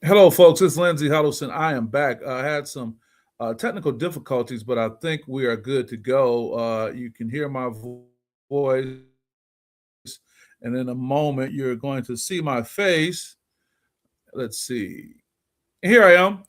Hello, folks. It's Lindsey Huddleston. I am back. I had some technical difficulties, but I think we are good to go. You can hear my voice, and in a moment, you're going to see my face. Let's see. Here I am.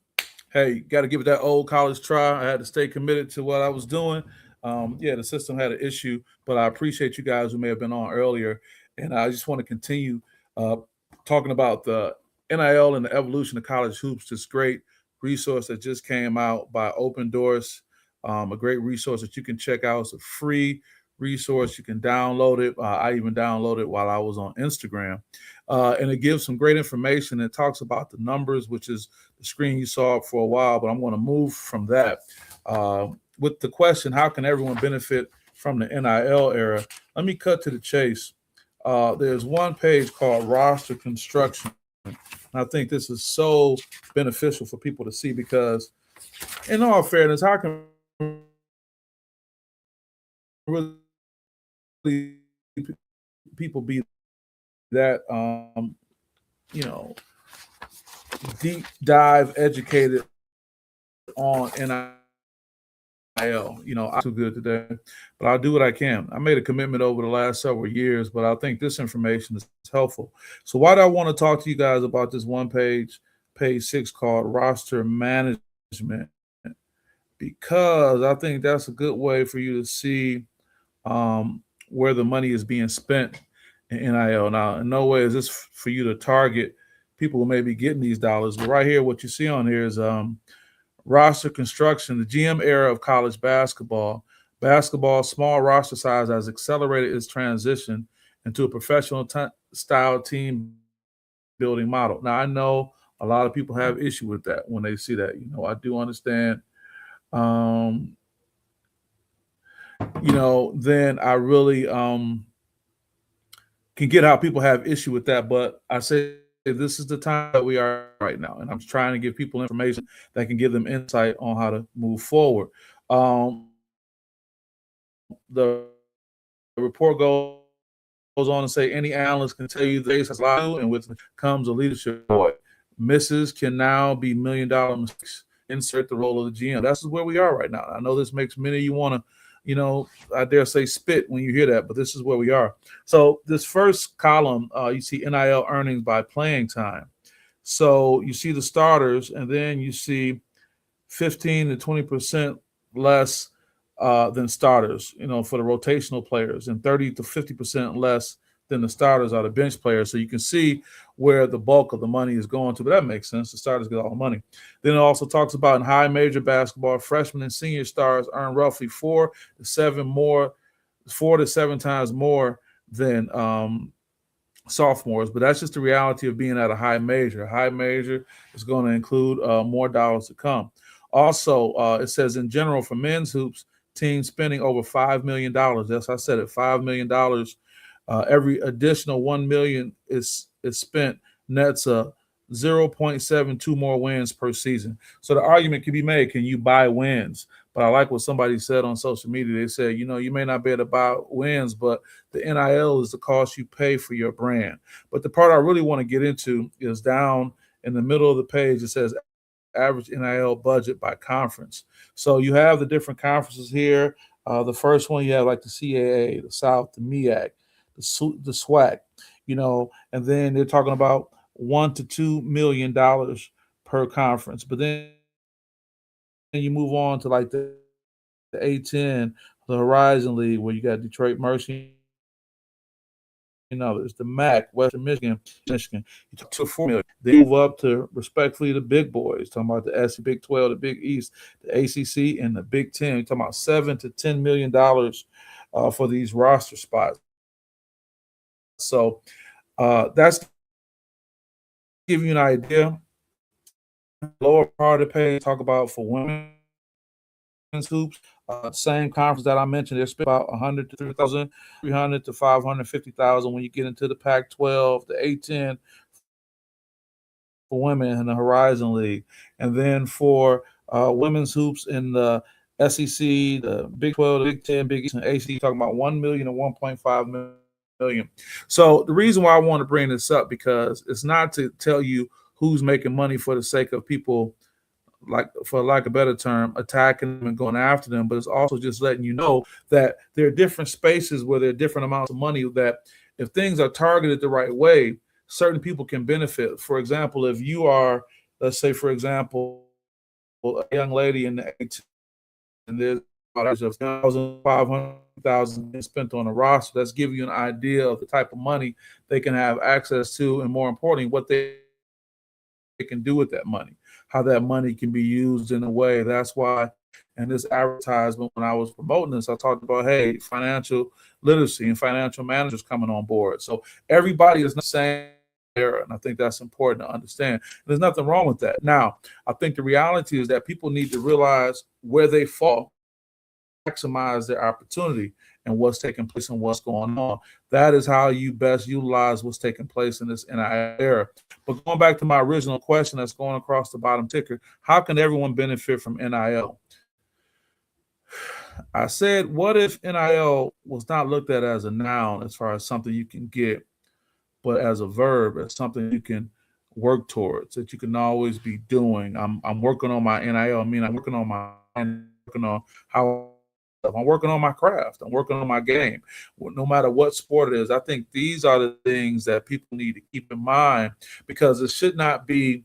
Hey, got to give it that old college try. I had to stay committed to what I was doing. Yeah, the system had an issue, but I appreciate you guys who may have been on earlier. And I just want to continue uh, talking about the NIL and the evolution of college hoops. This great resource that just came out by Open Doors, a great resource that you can check out. It's a free resource. You can download it. I even downloaded it while I was on Instagram. And it gives some great information. It talks about the numbers, which is the screen you saw for a while, but I'm going to move from that with the question, how can everyone benefit from the NIL era? Let me cut to the chase. There's one page called roster construction. And I think this is so beneficial for people to see because, in all fairness, how can really people be that, you know, deep dive educated on NIL? I'm too good today, but I'll do what I can. I made a commitment over the last several years, but I think this information is helpful. So why do I want to talk to you guys about this one page, page 6, called roster management? Because I think that's a good way for you to see where the money is being spent in NIL. Now, in no way is this for you to target people who may be getting these dollars, but right here, what you see on here is roster construction, the GM era of college basketball. Basketball's small roster size has accelerated its transition into a professional style team building model. Now, I know a lot of people have issue with that when they see that. I do understand. Um, then I really can get how people have issue with that. But I say this is the time that we are right now, and I'm trying to give people information that can give them insight on how to move forward. The report goes on to say any analyst can tell you the base has a lot to do, and with comes a leadership boy. Misses can now be $1 million mistakes. Insert the role of the GM. That's where we are right now. I know this makes many of you want to, I dare say spit when you hear that, but this is where we are. So this first column, you see NIL earnings by playing time. So you see the starters, and then you see 15 to 20% less than starters, for the rotational players, and 30 to 50% less than the starters are the bench players. So you can see where the bulk of the money is going to, but that makes sense. The starters get all the money. Then it also talks about in high major basketball, freshmen and senior stars earn roughly 4 to 7 times more than sophomores, but that's just the reality of being at a high major. A high major is going to include more dollars to come. Also, it says in general for men's hoops, teams spending over $5 million. Yes, I said it, $5 million. Every additional $1 million is spent nets a 0.72 more wins per season. So the argument can be made: can you buy wins? But I like what somebody said on social media. They said, you may not be able to buy wins, but the NIL is the cost you pay for your brand. But the part I really want to get into is down in the middle of the page. It says average NIL budget by conference. So you have the different conferences here. The first one, you have like the CAA, the South, the MEAC, the SWAC, and then they're talking about $1 to $2 million per conference. But then you move on to like the A10, the Horizon League, where you got Detroit Mercy and others, the MAC, Western Michigan. You talk to $4 million. They move up to respectfully the big boys, talking about the SEC, Big 12, the Big East, the ACC, and the Big 10. You're talking about $7 to $10 million for these roster spots. So that's give you an idea. Lower part of the page talk about for women's hoops. Same conference that I mentioned, they're spent about 100 to 3,000, 300 to 550,000 when you get into the Pac-12, the A10 for women in the Horizon League, and then for women's hoops in the SEC, the Big 12, the Big 10, Big East, and ACC, talking about 1 million and 1.5 million. So the reason why I want to bring this up, because it's not to tell you who's making money for the sake of people, like for lack of a better term, attacking them and going after them. But it's also just letting you know that there are different spaces where there are different amounts of money that if things are targeted the right way, certain people can benefit. For example, if you are, let's say, for example, a young lady in the 18, and there's about of 1,500,000 spent on a roster, that's giving you an idea of the type of money they can have access to, and more importantly, what they can do with that money, how that money can be used in a way. That's why in this advertisement, when I was promoting this, I talked about, hey, financial literacy and financial managers coming on board. So everybody is not saying era, and I think that's important to understand. There's nothing wrong with that. Now, I think the reality is that people need to realize where they fall, maximize their opportunity and what's taking place and what's going on. That is how you best utilize what's taking place in this NIL era. But going back to my original question that's going across the bottom ticker, how can everyone benefit from NIL? I said, what if NIL was not looked at as a noun as far as something you can get, but as a verb, as something you can work towards, that you can always be doing. I'm working on my NIL. I mean, I'm working on working on how I'm working on my craft. I'm working on my game. No matter what sport it is, I think these are the things that people need to keep in mind, because it should not be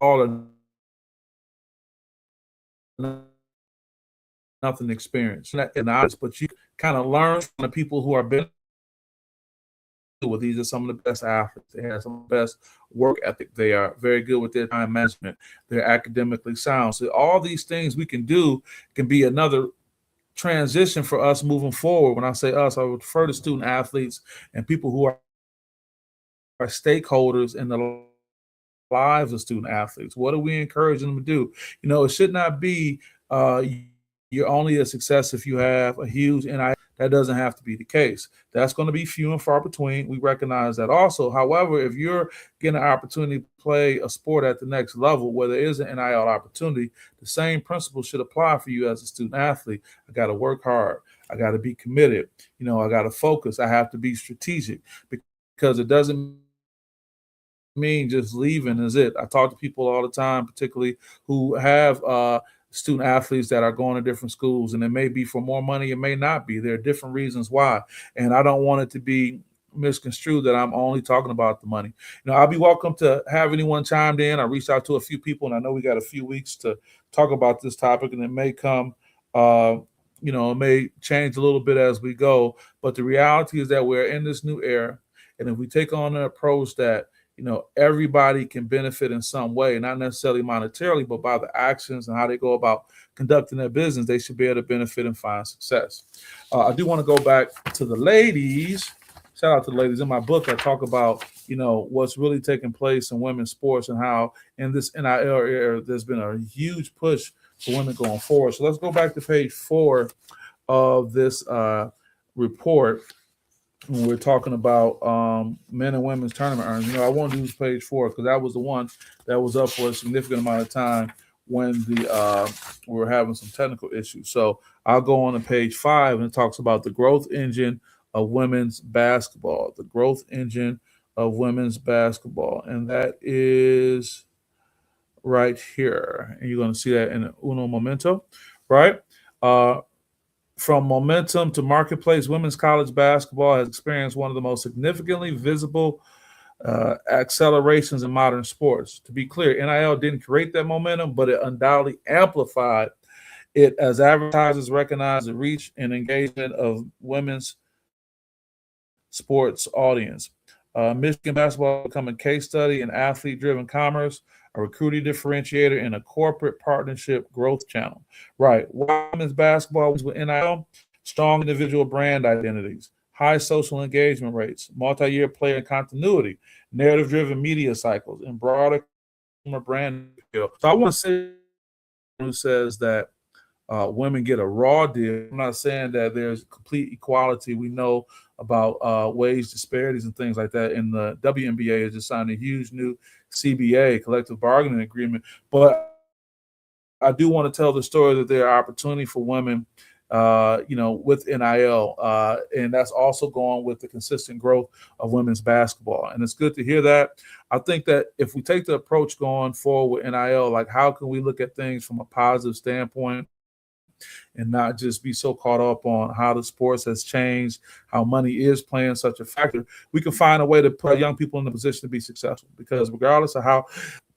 all or nothing experience. But you kind of learn from the people who are better. With these are some of the best athletes. They have some of the best work ethic. They are very good with their time management. They're academically sound. So all these things we can do can be another transition for us moving forward. When I say us, I refer to student athletes and people who are stakeholders in the lives of student athletes. What are we encouraging them to do? It should not be you're only a success if you have a huge NIL. That doesn't have to be the case. That's going to be few and far between. We recognize that also. However, if you're getting an opportunity to play a sport at the next level where there is an NIL opportunity, the same principle should apply for you as a student athlete. I got to work hard. I got to be committed. I got to focus. I have to be strategic, because it doesn't mean just leaving is it. I talk to people all the time, particularly who have student athletes that are going to different schools, and it may be for more money, it may not be. There are different reasons why, and I don't want it to be misconstrued that I'm only talking about the money. I'll be welcome to have anyone chimed in. I reached out to a few people, and I know we got a few weeks to talk about this topic, and it may come it may change a little bit as we go, but the reality is that we're in this new era, and if we take on an approach that everybody can benefit in some way, not necessarily monetarily, but by the actions and how they go about conducting their business, they should be able to benefit and find success. I do want to go back to the ladies. Shout out to the ladies. In my book, I talk about, what's really taking place in women's sports and how in this NIL era, there's been a huge push for women going forward. So let's go back to page 4 of this report. When we're talking about men and women's tournament earnings. I won't use page 4 because that was the one that was up for a significant amount of time when we were having some technical issues. So I'll go on to page 5, and it talks about the growth engine of women's basketball. The growth engine of women's basketball. And that is right here. And you're going to see that in Uno Momento, right? From momentum to marketplace, women's college basketball has experienced one of the most significantly visible accelerations in modern sports. To be clear, NIL didn't create that momentum, but it undoubtedly amplified it as advertisers recognize the reach and engagement of women's sports audience. Michigan basketball become a case study in athlete-driven commerce, a recruiting differentiator, and a corporate partnership growth channel. Right. Women's basketball with NIL, strong individual brand identities, high social engagement rates, multi-year player continuity, narrative-driven media cycles, and broader brand appeal. So I want to say who says that women get a raw deal. I'm not saying that there's complete equality. We know about wage disparities and things like that. And the WNBA has just signed a huge new CBA, collective bargaining agreement. But I do want to tell the story that there are opportunity for women with NIL, and that's also going with the consistent growth of women's basketball. And it's good to hear that. I think that if we take the approach going forward with NIL, like how can we look at things from a positive standpoint and not just be so caught up on how the sports has changed, how money is playing such a factor, we can find a way to put young people in the position to be successful. Because regardless of how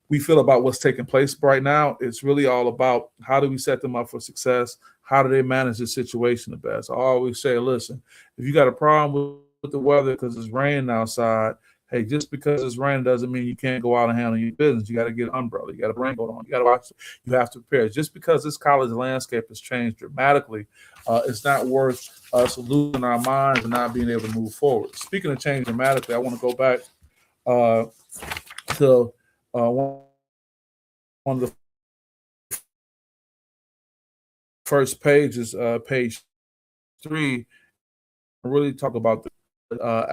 we feel about what's taking place right now, it's really all about how do we set them up for success? How do they manage the situation the best? I always say, listen, if you got a problem with the weather because it's raining outside, hey, just because it's raining doesn't mean you can't go out and handle your business. You got to get an umbrella. You got a raincoat on. You got to watch. You have to prepare. Just because this college landscape has changed dramatically, it's not worth us losing our minds and not being able to move forward. Speaking of change dramatically, I want to go back to one of the first pages, page 3, really talk about the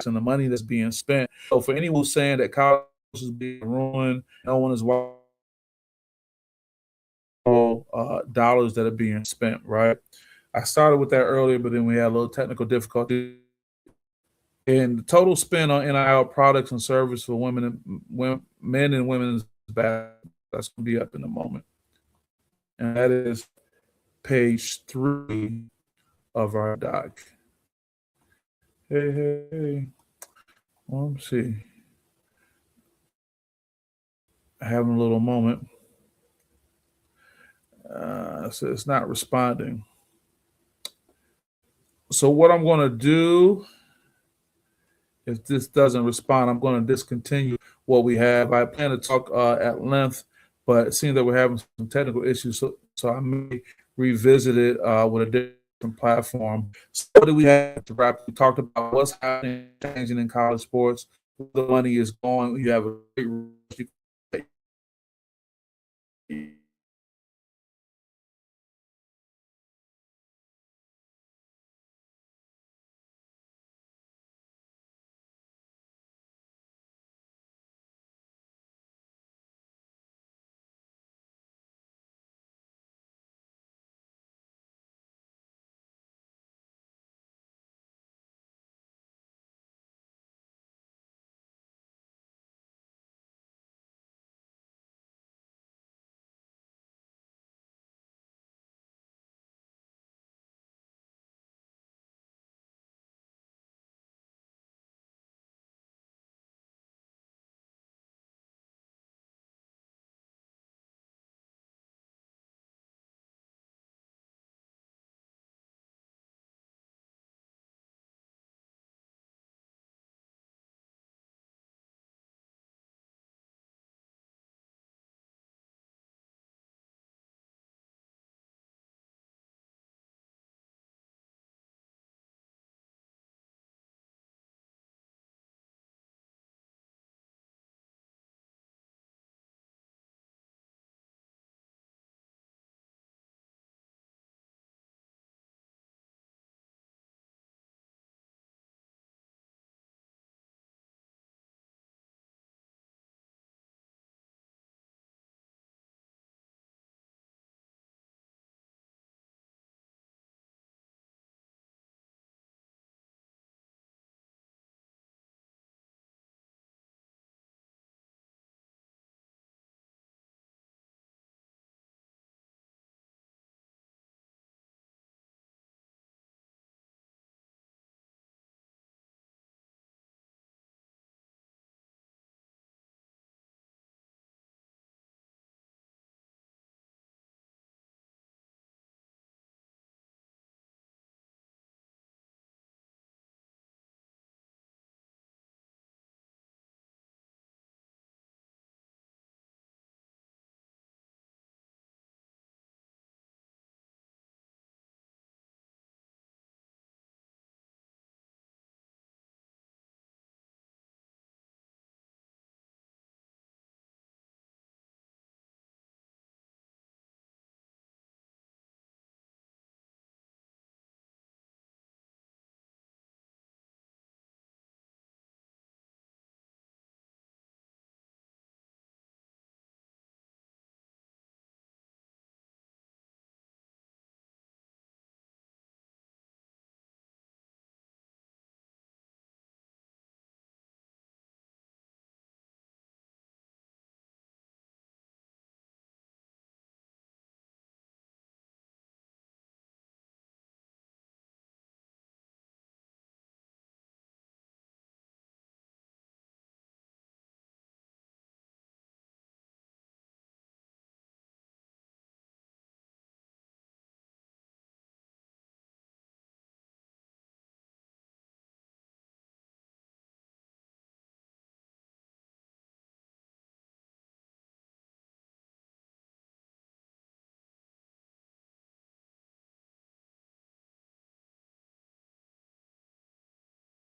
and the money that's being spent. So for anyone who's saying that college is being ruined, no one is watching dollars that are being spent, right? I started with that earlier, but then we had a little technical difficulty. And the total spend on NIL products and service for men and women's basketball, that's going to be up in a moment. And that is page 3 of our doc. Hey. Well, let me see. Having a little moment. So it's not responding. So what I'm going to do, if this doesn't respond, I'm going to discontinue what we have. I plan to talk at length, but it seems that we're having some technical issues, so I may revisit it with a different platform. So what do we have to wrap? We talked about what's happening, changing in college sports, where the money is going. You have a great